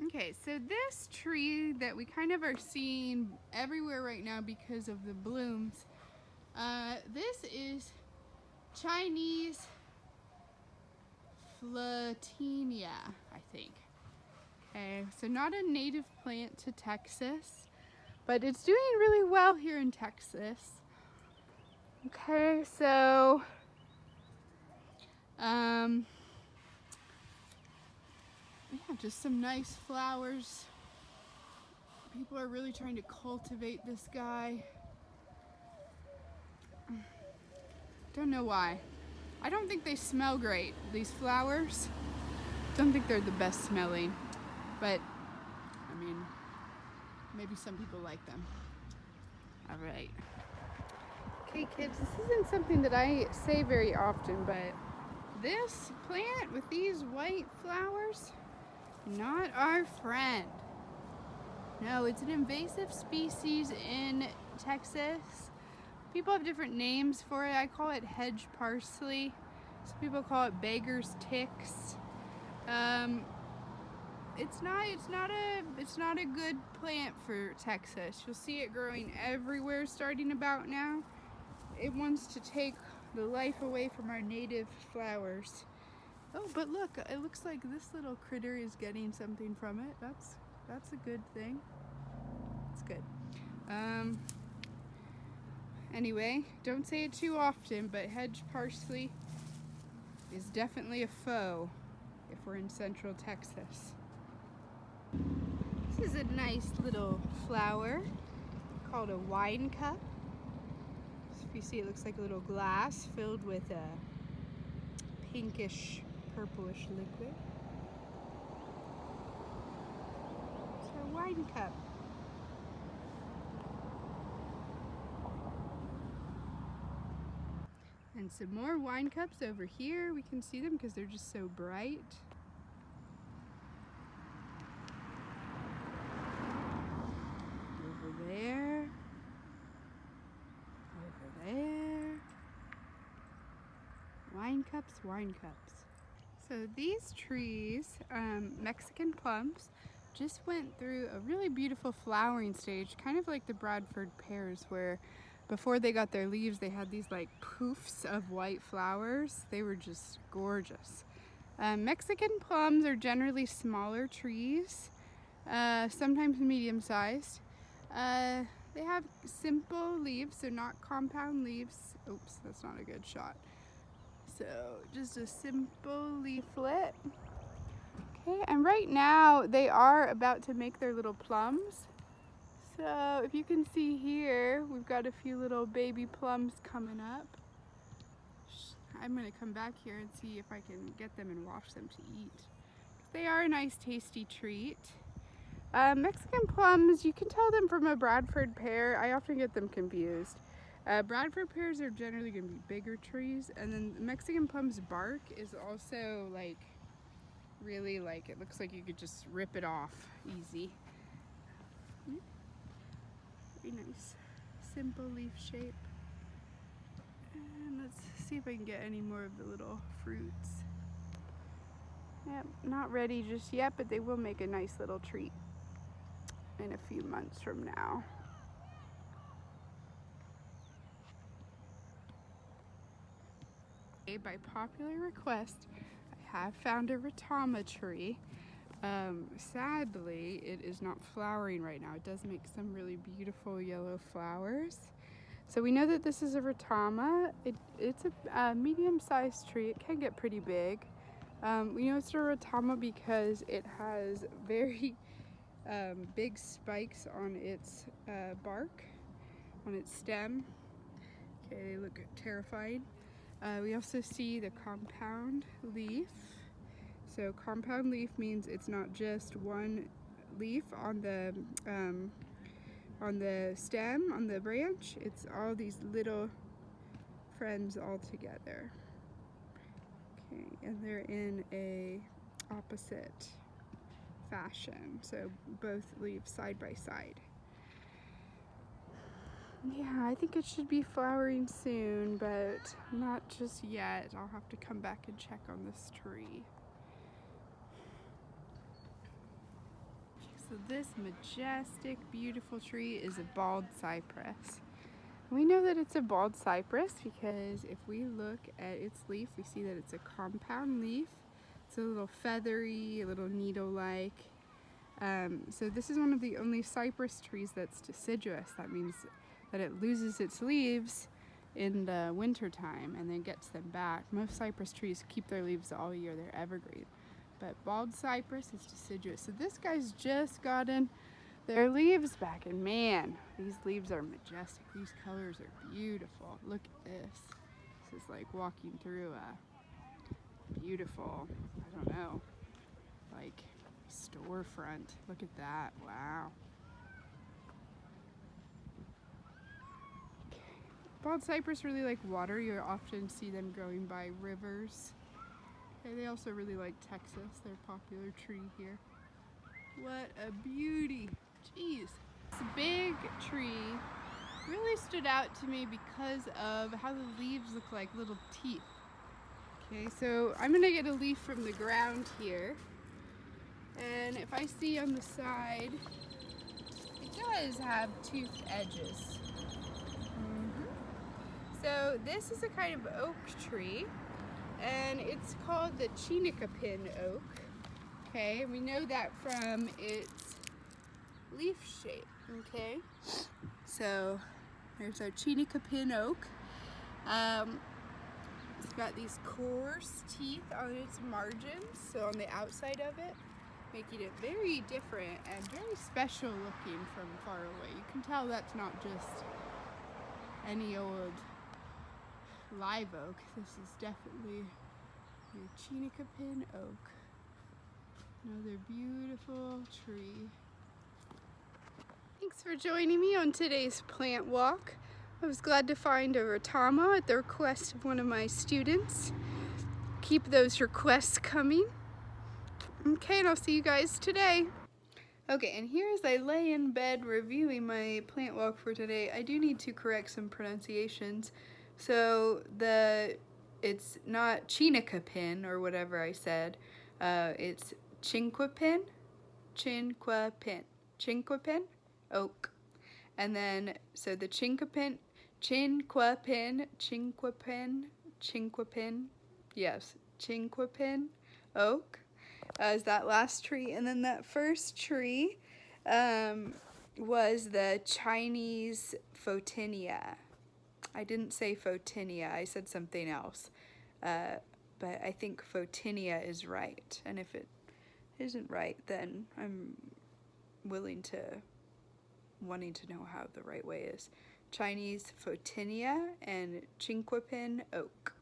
Okay, so this tree that we kind of are seeing everywhere right now because of the blooms, this is Chinese Flatinia, I think. Okay, so not a native plant to Texas, but it's doing really well here in Texas. Okay, so yeah, just some nice flowers. People are really trying to cultivate this guy. Don't know why. I don't think they smell great, these flowers. Don't think they're the best smelling, but I mean, maybe some people like them. All right. Okay, kids, this isn't something that I say very often, but this plant with these white flowers, not our friend. No, it's an invasive species in Texas. People have different names for it. I call it hedge parsley. Some people call it beggar's ticks. It's not a good plant for Texas. You'll see it growing everywhere starting about now. It wants to take the life away from our native flowers. Oh, but look, it looks like this little critter is getting something from it. That's a good thing. It's good. Anyway, don't say it too often, but hedge parsley is definitely a foe if we're in central Texas. This is a nice little flower called a wine cup. So if you see, it looks like a little glass filled with a pinkish, purplish liquid. It's a wine cup. And some more wine cups over here. We can see them because they're just so bright. Over there. Over there. Wine cups, wine cups. So these trees, Mexican plums, just went through a really beautiful flowering stage, kind of like the Bradford pears, where before they got their leaves, they had these like poofs of white flowers. They were just gorgeous. Mexican plums are generally smaller trees, sometimes medium-sized. They have simple leaves, so not compound leaves. Oops, that's not a good shot. So just a simple leaflet. Okay, and right now they are about to make their little plums. So if you can see here, we've got a few little baby plums coming up. I'm gonna come back here and see if I can get them and wash them to eat. They are a nice tasty treat. Mexican plums, you can tell them from a Bradford pear. I often get them confused. Bradford pears are generally gonna be bigger trees, and then the Mexican plum's bark is also like, really like, it looks like you could just rip it off easy. Very nice, simple leaf shape. And let's see if I can get any more of the little fruits. Yep, not ready just yet, but they will make a nice little treat in a few months from now. By popular request, I have found a ratama tree. Sadly, it is not flowering right now. It does make some really beautiful yellow flowers. So we know that this is a ratama. It's a medium-sized tree. It can get pretty big. We know it's a ratama because it has very big spikes on its bark, on its stem. Okay, they look terrifying. We also see the compound leaf. So compound leaf means it's not just one leaf on the stem, on the branch. It's all these little friends all together. Okay, and they're in a opposite fashion. So both leaves side by side. Yeah, I think it should be flowering soon, but not just yet. I'll have to come back and check on this tree. So this majestic, beautiful tree is a bald cypress. We know that it's a bald cypress because if we look at its leaf, we see that it's a compound leaf. It's a little feathery, a little needle-like. So this is one of the only cypress trees that's deciduous. That means that it loses its leaves in the winter time and then gets them back. Most cypress trees keep their leaves all year, they're evergreen. But bald cypress is deciduous. So this guy's just gotten their leaves back, and man, these leaves are majestic. These colors are beautiful. Look at this. This is like walking through a beautiful, I don't know, like storefront. Look at that. Wow. Bald cypress really like water. You often see them growing by rivers. Okay, they also really like Texas. They're a popular tree here. What a beauty. Jeez. This big tree really stood out to me because of how the leaves look like little teeth. Okay, so I'm gonna get a leaf from the ground here. And if I see on the side, it does have toothed edges. So this is a kind of oak tree, and it's called the Chinquapin oak. Okay, and we know that from its leaf shape. Okay, so there's our Chinquapin oak. It's got these coarse teeth on its margins, so on the outside of it, making it very different and very special looking from far away. You can tell that's not just any old live oak. This is definitely your Chinquapin oak. Another beautiful tree. Thanks for joining me on today's plant walk. I was glad to find a Retama at the request of one of my students. Keep those requests coming. Okay, and I'll see you guys today. Okay, and here as I lay in bed reviewing my plant walk for today, I do need to correct some pronunciations. So it's not Chinquapin or whatever I said. It's Chinquapin oak. And then, so the Chinquapin, yes, Chinquapin oak is that last tree. And then that first tree was the Chinese Photinia. I didn't say Photinia, I said something else. But I think Photinia is right. And if it isn't right, then I'm wanting to know how the right way is. Chinese Photinia and Chinquapin oak.